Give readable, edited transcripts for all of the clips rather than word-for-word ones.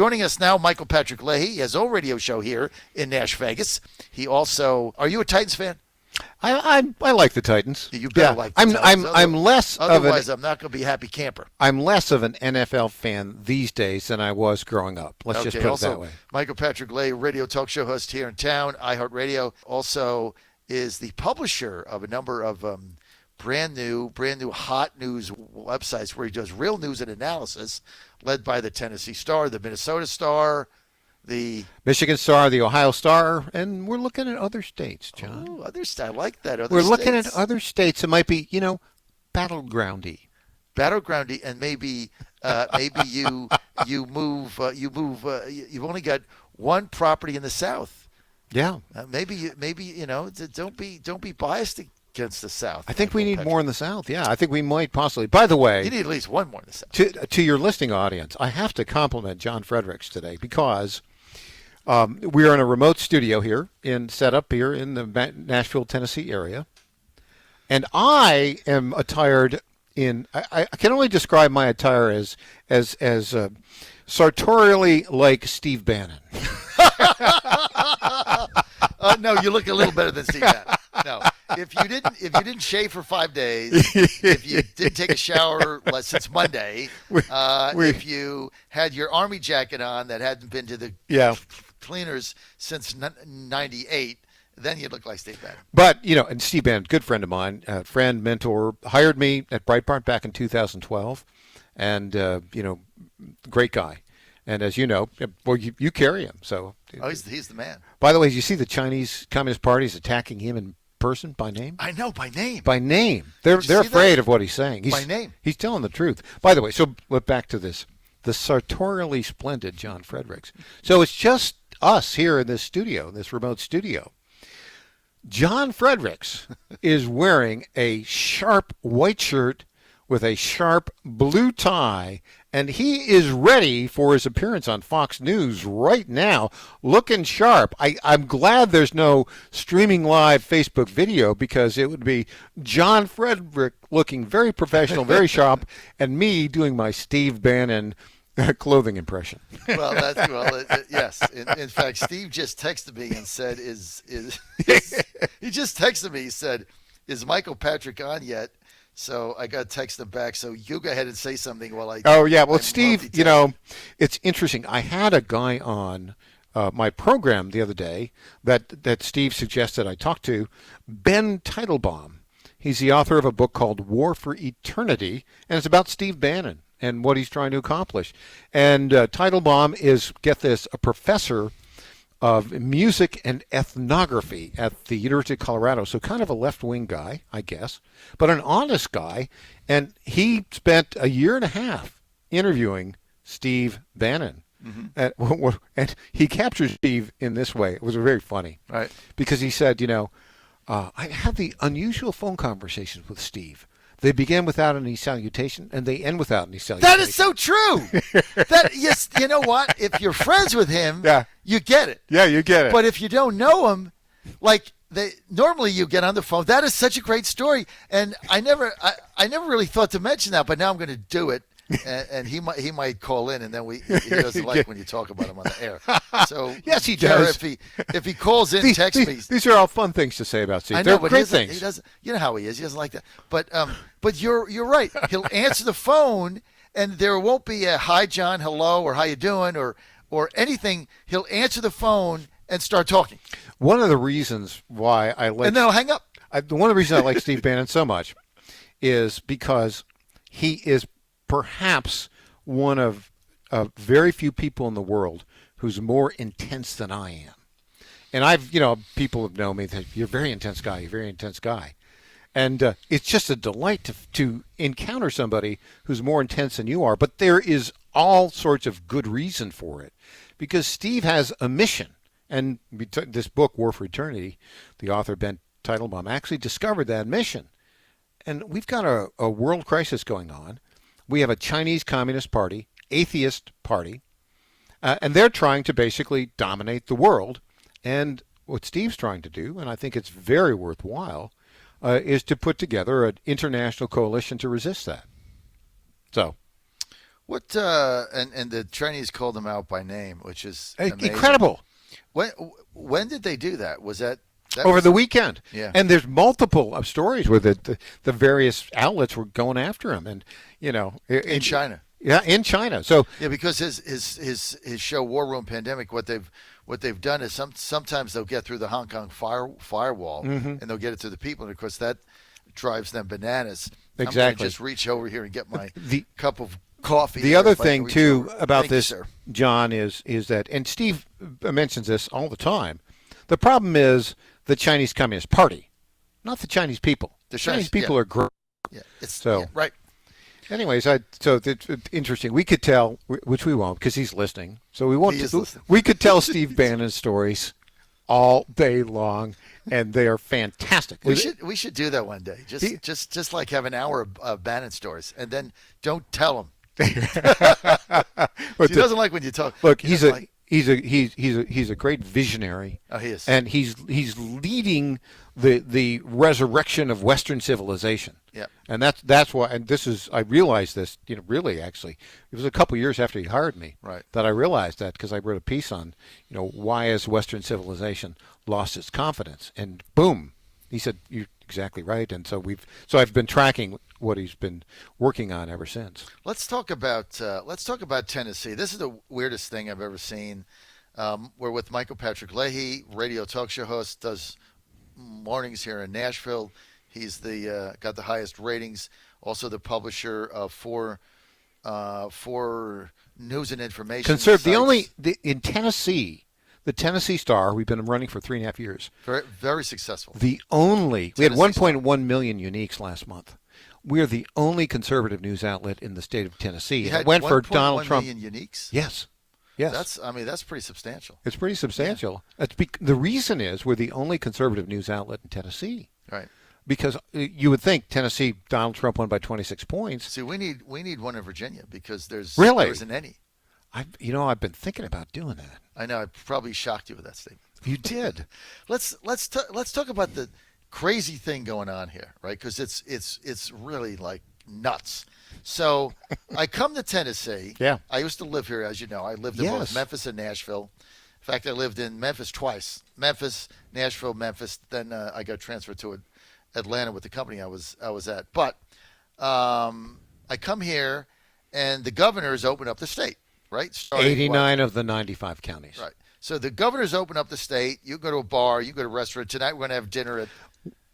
Joining us now, Michael Patrick Leahy. He has his own radio show here in Nash Vegas. He also, are you a Titans fan? I like the Titans. You better like the Titans. I'm less of otherwise I'm not going to be a happy camper. I'm less of an NFL fan these days than I was growing up. Let's just put it that way. Michael Patrick Leahy, radio talk show host here in town, iHeartRadio, also is the publisher of a number of brand new hot news websites where he does real news and analysis, led by the Tennessee Star, the Minnesota Star, the Michigan Star, the Ohio Star, and we're looking at other states, John. Oh, other states. I like that. We're looking at other states. It might be, battlegroundy. Battlegroundy, and maybe you move. You've only got one property in the South. Yeah. Maybe don't be biased against the South. I think we need more in the South. Yeah, I think we might possibly. By the way, you need at least one more in the South. To your listening audience, I have to compliment John Fredericks today because we are in a remote studio here set up here in the Nashville, Tennessee area, and I am attired in. I can only describe my attire as sartorially like Steve Bannon. No, you look a little better than Steve Bannon. No, if you didn't shave for 5 days, if you didn't take a shower since Monday, if you had your army jacket on that hadn't been to the cleaners since '98, then you look like Steve Bannon. But and Steve Bannon, good friend of mine, friend, mentor, hired me at Breitbart back in 2012, and great guy. And as you know, well, you carry him. So he's the man. By the way, you see the Chinese Communist Party is attacking him in person by name? I know, by name. By name. They're afraid of what he's saying. By name. He's telling the truth. By the way, so back to this. The sartorially splendid John Fredericks. So it's just us here in this studio, this remote studio. John Fredericks is wearing a sharp white shirt with a sharp blue tie, and he is ready for his appearance on Fox News right now, looking sharp. I'm glad there's no streaming live Facebook video, because it would be John Frederick looking very professional, very sharp, and me doing my Steve Bannon clothing impression. Well, yes. In fact, Steve just texted me and said, he just texted me, he said, "Is Michael Patrick on yet?" So I got to text him back. So you go ahead and say something while I. Oh yeah, well, Steve, it's interesting. I had a guy on my program the other day that Steve suggested I talk to, Ben Teitelbaum. He's the author of a book called War for Eternity, and it's about Steve Bannon and what he's trying to accomplish. And Teitelbaum is, get this, a professor of music and ethnography at the University of Colorado. So kind of a left-wing guy, I guess, but an honest guy. And he spent a year and a half interviewing Steve Bannon. Mm-hmm. And he captured Steve in this way. It was very funny. Right. Because he said, I had the unusual phone conversations with Steve. They begin without any salutation, and they end without any salutation. That is so true. Yes, you know what? If you're friends with him, you get it. Yeah, you get it. But if you don't know him, normally you get on the phone. That is such a great story, and I never really thought to mention that, but now I'm going to do it. And he might call in, and then he doesn't like when you talk about him on the air. So yes, he does. If he calls in, text me. These are all fun things to say about Steve. I know, They're great things. He doesn't. You know how he is. He doesn't like that. But you're right. He'll answer the phone, and there won't be a "Hi, John," "Hello," or "How you doing," or anything. He'll answer the phone and start talking. One of the reasons why I like, and then I'll hang up. One of the reasons I like Steve Bannon so much is because he is perhaps one of very few people in the world who's more intense than I am. And people have known me that you're a very intense guy, And it's just a delight to encounter somebody who's more intense than you are. But there is all sorts of good reason for it, because Steve has a mission. And this book, War for Eternity, the author Ben Teitelbaum actually discovered that mission. And we've got a world crisis going on. We have a Chinese Communist Party, atheist party, and they're trying to basically dominate the world. And what Steve's trying to do, and I think it's very worthwhile, is to put together an international coalition to resist that. So, What and the Chinese called them out by name, which is amazing. Incredible. When did they do that? Was that over the weekend? Yeah. And there's multiple stories where the various outlets were going after him, and in China. Yeah, in China. So yeah, because his show War Room Pandemic, what they've done is sometimes they'll get through the Hong Kong firewall and they'll get it to the people, and of course that drives them bananas. Exactly. I'm going to just reach over here and get my cup of coffee. The other thing too about Thank this, you, John, is that, and Steve mentions this all the time. The problem is the Chinese Communist Party, not the Chinese people. The Chinese people are great. Yeah, right. Anyways, so it's interesting. We could tell, which we won't, because he's listening. So we won't. We could tell Steve Bannon stories all day long, and they are fantastic. We should do that one day. Just like have an hour of Bannon stories, and then don't tell him. He doesn't like when you talk. Look, he's a great visionary. Oh, he is, and he's leading the resurrection of Western civilization. Yeah, and that's why. And I realized this. Really, actually, it was a couple years after he hired me, right, that I realized that, because I wrote a piece on, why has Western civilization lost its confidence? And boom, he said, "You're exactly right." And so I've been tracking what he's been working on ever since. Let's talk about Tennessee. This is the weirdest thing I've ever seen. We're with Michael Patrick Leahy, radio talk show host, does mornings here in Nashville. He's got the highest ratings. Also, the publisher of four news and information sites. In Tennessee. The Tennessee Star, we've been running for 3.5 years. Very, very successful. We had 1.1 million uniques last month. We are the only conservative news outlet in the state of Tennessee. It went for Donald 1.1 Trump. million uniques? Yes. That's pretty substantial. It's pretty substantial. Yeah. The reason is we're the only conservative news outlet in Tennessee. Right. Because you would think Tennessee, Donald Trump won by 26 points. See, we need one in Virginia, because there isn't any. I've been thinking about doing that. I know. I probably shocked you with that statement. You did. Let's talk about the crazy thing going on here, right? Because it's really like nuts. So I come to Tennessee. Yeah. I used to live here, as you know. I lived in both Memphis and Nashville. In fact, I lived in Memphis twice. Memphis, Nashville, Memphis. Then I got transferred to Atlanta with the company I was at. But I come here, and the governor's opened up the state. Right? 89 of the 95 counties. Right. So the governor's open up the state. You go to a bar. You go to a restaurant. Tonight we're going to have dinner at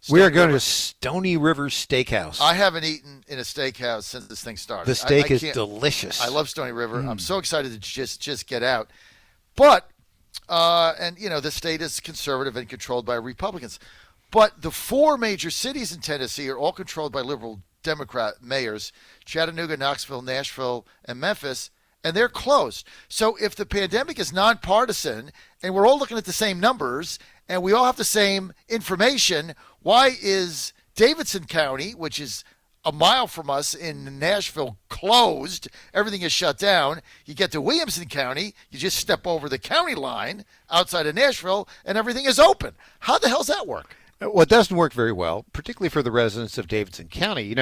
We are going to Stony River Steakhouse. I haven't eaten in a steakhouse since this thing started. The steak is delicious. I love Stony River. I'm so excited to just get out. But, the state is conservative and controlled by Republicans. But the four major cities in Tennessee are all controlled by liberal Democrat mayors: Chattanooga, Knoxville, Nashville, and Memphis. And they're closed. So if the pandemic is nonpartisan and we're all looking at the same numbers and we all have the same information, why is Davidson County, which is a mile from us in Nashville, closed? Everything is shut down. You get to Williamson County, you just step over the county line outside of Nashville, and everything is open. How the hell's that work? Well, it doesn't work very well, particularly for the residents of Davidson County.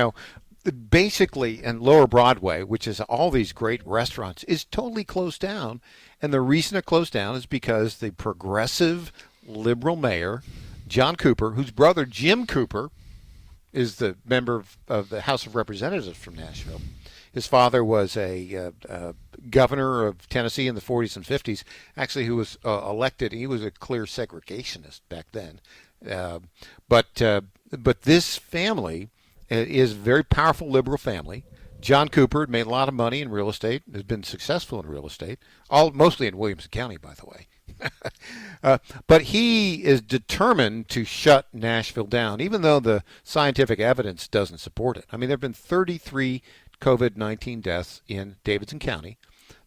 Basically, and Lower Broadway, which is all these great restaurants, is totally closed down. And the reason it closed down is because the progressive liberal mayor, John Cooper, whose brother Jim Cooper is the member of the House of Representatives from Nashville. His father was a governor of Tennessee in the 40s and 50s, actually, who was elected. He was a clear segregationist back then. But this family is a very powerful liberal family. John Cooper had made a lot of money in real estate, has been successful in real estate, mostly in Williamson County, by the way. But he is determined to shut Nashville down, even though the scientific evidence doesn't support it. I mean, there have been 33 COVID-19 deaths in Davidson County.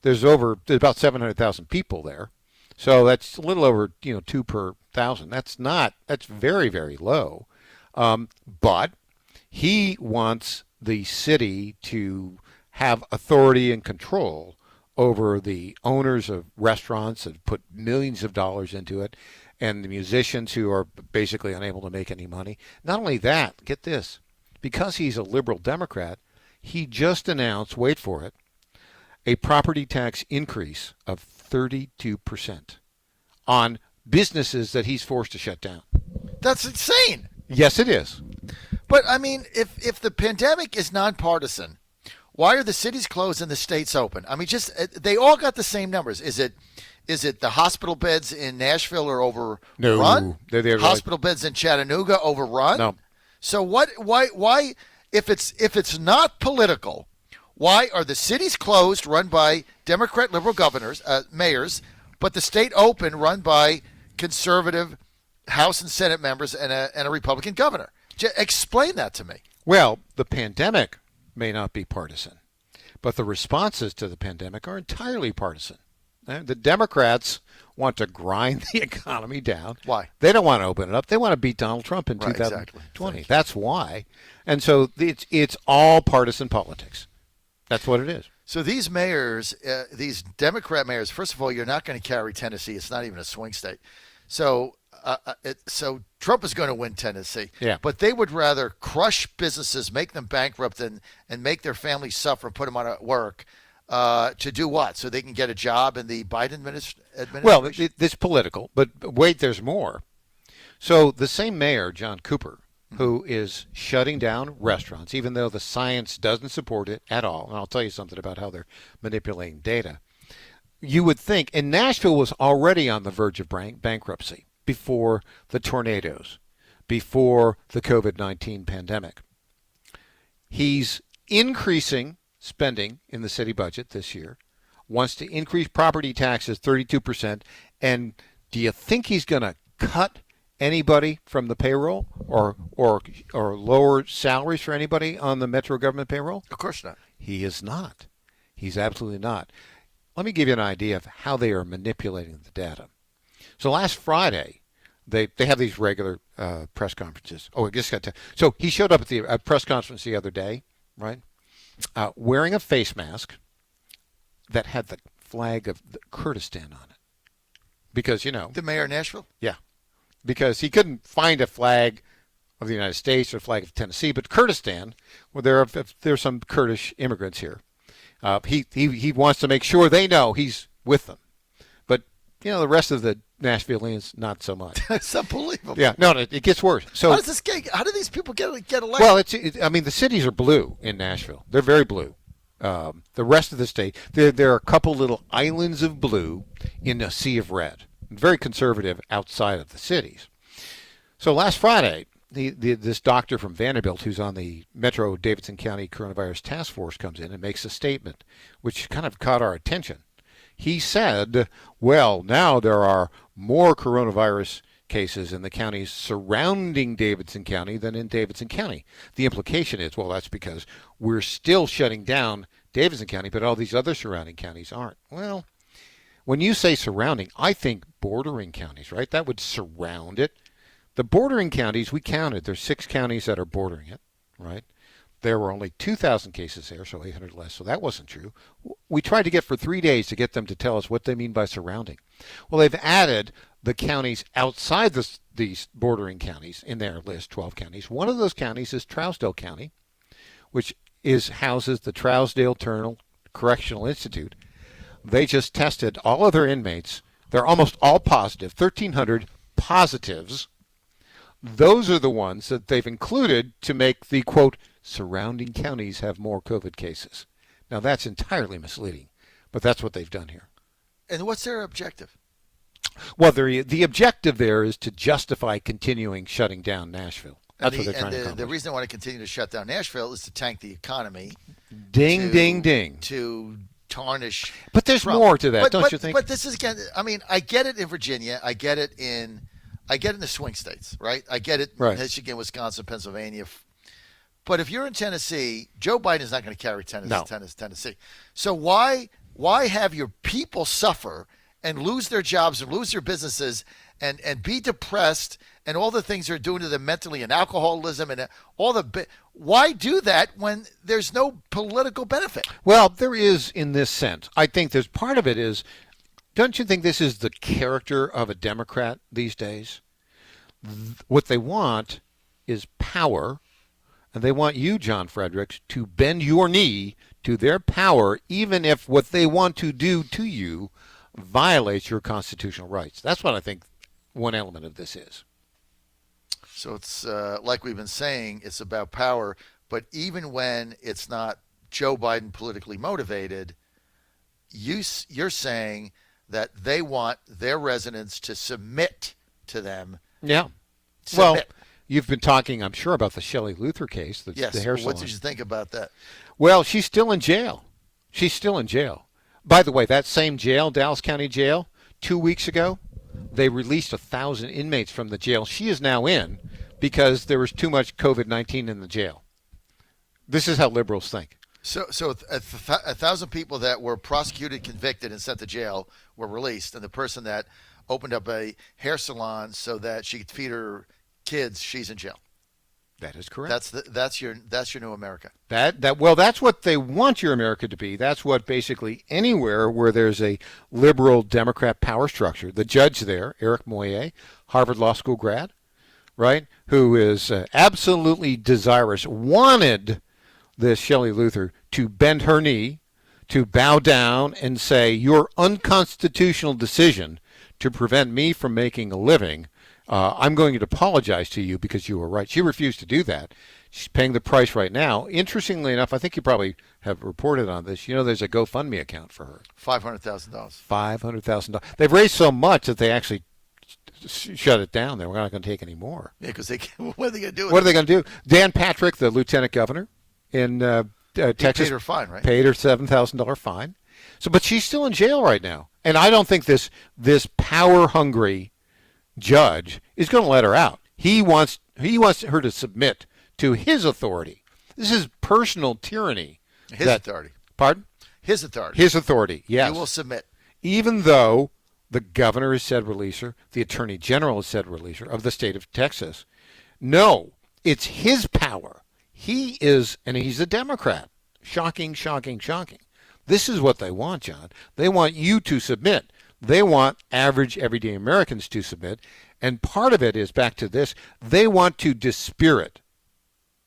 There's about 700,000 people there. So that's a little over 2 per 1,000. That's very, very low. But he wants the city to have authority and control over the owners of restaurants that put millions of dollars into it, and the musicians who are basically unable to make any money. Not only that, get this, because he's a liberal Democrat, he just announced, wait for it, a property tax increase of 32% on businesses that he's forced to shut down. That's insane. Yes, it is. But, I mean, if the pandemic is nonpartisan, why are the cities closed and the states open? I mean, just they all got the same numbers. Is it the hospital beds in Nashville are overrun? No. They're hospital beds in Chattanooga overrun? No. So why if it's not political, why are the cities closed run by Democrat liberal governors, mayors, but the state open run by conservative House and Senate members and a Republican governor? Explain that to me. Well, the pandemic may not be partisan, but the responses to the pandemic are entirely partisan. The Democrats want to grind the economy down. Why? They don't want to open it up. They want to beat Donald Trump in 2020. Exactly. That's why. And so it's all partisan politics. That's what it is. So these mayors, these Democrat mayors, first of all, you're not going to carry Tennessee. It's not even a swing state. So Trump is going to win Tennessee. Yeah. But they would rather crush businesses, make them bankrupt, and make their families suffer, put them out of work. To do what? So they can get a job in the Biden administration? Well, it's political, but wait, there's more. So the same mayor, John Cooper, who is shutting down restaurants, even though the science doesn't support it at all, and I'll tell you something about how they're manipulating data, you would think, and Nashville was already on the verge of bankruptcy before the tornadoes, before the COVID-19 pandemic. He's increasing spending in the city budget this year, wants to increase property taxes 32%, and do you think he's going to cut anybody from the payroll or lower salaries for anybody on the Metro government payroll? Of course not. He is not. He's absolutely not. Let me give you an idea of how they are manipulating the data. So last Friday, they have these regular press conferences. Oh, I just got to. So he showed up at the press conference the other day, right? Wearing a face mask that had the flag of Kurdistan on it. Because, The mayor of Nashville? Yeah. Because he couldn't find a flag of the United States or a flag of Tennessee, but Kurdistan, well, there are some Kurdish immigrants here. He wants to make sure they know he's with them. But, the rest of the Nashvilleians, not so much. It's unbelievable. Yeah, no, it gets worse. So how do these people get elected? Well, the cities are blue in Nashville. They're very blue. The rest of the state, there are a couple little islands of blue in a sea of red. Very conservative outside of the cities. So last Friday, this doctor from Vanderbilt who's on the Metro Davidson County Coronavirus Task Force comes in and makes a statement which kind of caught our attention. He said, well, now there are more coronavirus cases in the counties surrounding Davidson County than in Davidson County. The implication is, well, that's because we're still shutting down Davidson County, but all these other surrounding counties aren't. Well, when you say surrounding, I think bordering counties, right? That would surround it. The bordering counties, we counted. There's 6 counties that are bordering it, right? There were only 2,000 cases there, so 800 less, so that wasn't true. We tried to get for 3 days to get them to tell us what they mean by surrounding. Well, they've added the counties outside these bordering counties in their list, 12 counties. One of those counties is Trousdale County, which houses the Trousdale Correctional Institute. They just tested all of their inmates. They're almost all positive, 1,300 positives. Those are the ones that they've included to make the, quote, surrounding counties have more COVID cases. Now, that's entirely misleading, but that's what they've done here. And what's their objective? Well, the objective there is to justify continuing shutting down Nashville. That's what they're trying to accomplish. The reason they want to continue to shut down Nashville is to tank the economy. Ding, ding, ding. To tarnish But there's Trump. more to that, don't you think? But this is, again, I mean, I get it in Virginia. I get it in the swing states, right? I get it in Michigan, Wisconsin, Pennsylvania. But if you're in Tennessee, Joe Biden is not going to carry Tennessee. So why have your people suffer and lose their jobs and lose their businesses and be depressed and all the things they're doing to them mentally and alcoholism and all why do that when there's no political benefit? Well, there is in this sense. I think there's part of it is, don't you think this is the character of a Democrat these days? What they want is power, And they want you, John Fredericks, to bend your knee to their power, even if what they want to do to you violates your constitutional rights. That's what I think one element of this is. So it's like we've been saying, it's about power. But even when it's not Joe Biden politically motivated, you're saying that they want their residents to submit to them. Yeah. Submit. Well, you've been talking, I'm sure, about the Shelley Luther case, the hair salon. What did you think about that? Well, she's still in jail. She's still in jail. By the way, that same jail, Dallas County Jail, 2 weeks ago, they released 1,000 inmates from the jail she is now in because there was too much COVID-19 in the jail. This is how liberals think. So 1,000 people that were prosecuted, convicted, and sent to jail were released, and the person that opened up a hair salon so that she could feed her kids, she's in jail. That is correct. That's your new America. Well, that's what they want your America to be. That's what basically anywhere where there's a liberal Democrat power structure. The judge there, Eric Moyer, Harvard Law School grad, right, who is absolutely desirous, wanted this Shelley Luther to bend her knee, to bow down and say, your unconstitutional decision to prevent me from making a living, I'm going to apologize to you because you were right. She refused to do that. She's paying the price right now. Interestingly enough, I think you probably have reported on this. You know, there's a GoFundMe account for her. $500,000. $500,000. They've raised so much that they actually shut it down. We're not going to take any more. Yeah, because what are they going to do? What are they going to do? Dan Patrick, the lieutenant governor in Texas, paid her fine, right? Paid her $7,000 fine. So, but she's still in jail right now, and I don't think this power-hungry judge is going to let her out. He wants her to submit to his authority. This is personal tyranny. His authority. Pardon? His authority. His authority, yes. You will submit. Even though the governor has said release her, the attorney general has said release her of the state of Texas. No, it's his power. He is, and he's a Democrat. Shocking, shocking, shocking. This is what they want, John. They want you to submit. They want average, everyday Americans to submit. And part of it is back to this. They want to dispirit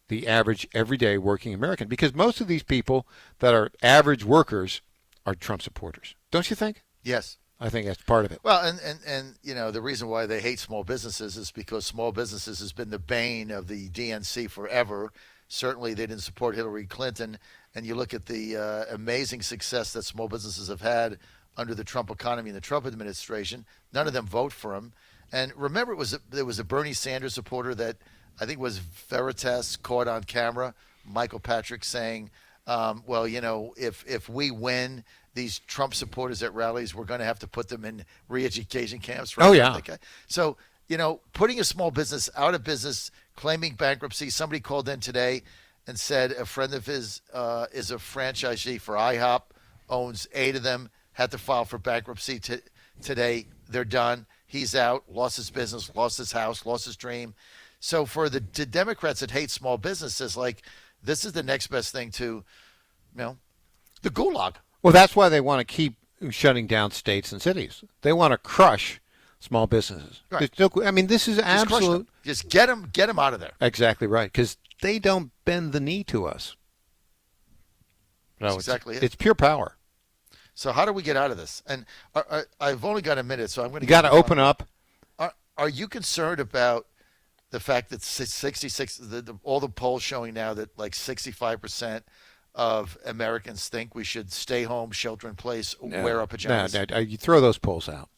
the average, everyday working American because most of these people that are average workers are Trump supporters. Don't you think? Yes. I think that's part of it. Well, and you know, the reason why they hate small businesses is because small businesses has been the bane of the DNC forever. Certainly they didn't support Hillary Clinton. And you look at the amazing success that small businesses have had under the Trump economy and the Trump administration. None of them vote for him. And remember, there was a Bernie Sanders supporter that I think was Veritas caught on camera, Michael Patrick saying, well, you know, if we win these Trump supporters at rallies, we're going to have to put them in re-education camps. Right? Oh, yeah. So, you know, putting a small business out of business, claiming bankruptcy. Somebody called in today and said a friend of his is a franchisee for IHOP, owns 8 of them, had to file for bankruptcy today. They're done. He's out, lost his business, lost his house, lost his dream. So for the Democrats that hate small businesses, like this is the next best thing to, you know, the gulag. Well, that's why they want to keep shutting down states and cities. They want to crush small businesses. Right. I mean, this is absolute. Just get them out of there. Exactly right, because they don't bend the knee to us. No, that's exactly it. It's pure power. So how do we get out of this? And I've only got a minute, so I'm going to. You got to open up. Are you concerned about the fact that 66? All the polls showing now that like 65% of Americans think we should stay home, shelter in place, wear our pajamas. No, you throw those polls out.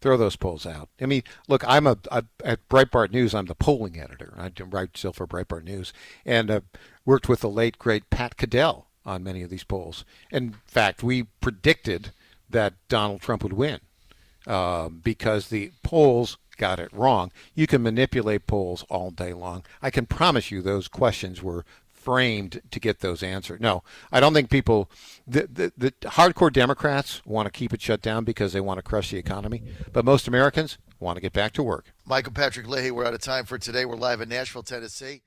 Throw those polls out. I mean, look, at Breitbart News, I'm the polling editor. I write still for Breitbart News, and worked with the late great Pat Cadell on many of these polls. In fact, we predicted that Donald Trump would win because the polls got it wrong. You can manipulate polls all day long. I can promise you those questions were framed to get those answered. No, I don't think people, the hardcore Democrats want to keep it shut down because they want to crush the economy, but most Americans want to get back to work. Michael Patrick Leahy, we're out of time for today. We're live in Nashville, Tennessee.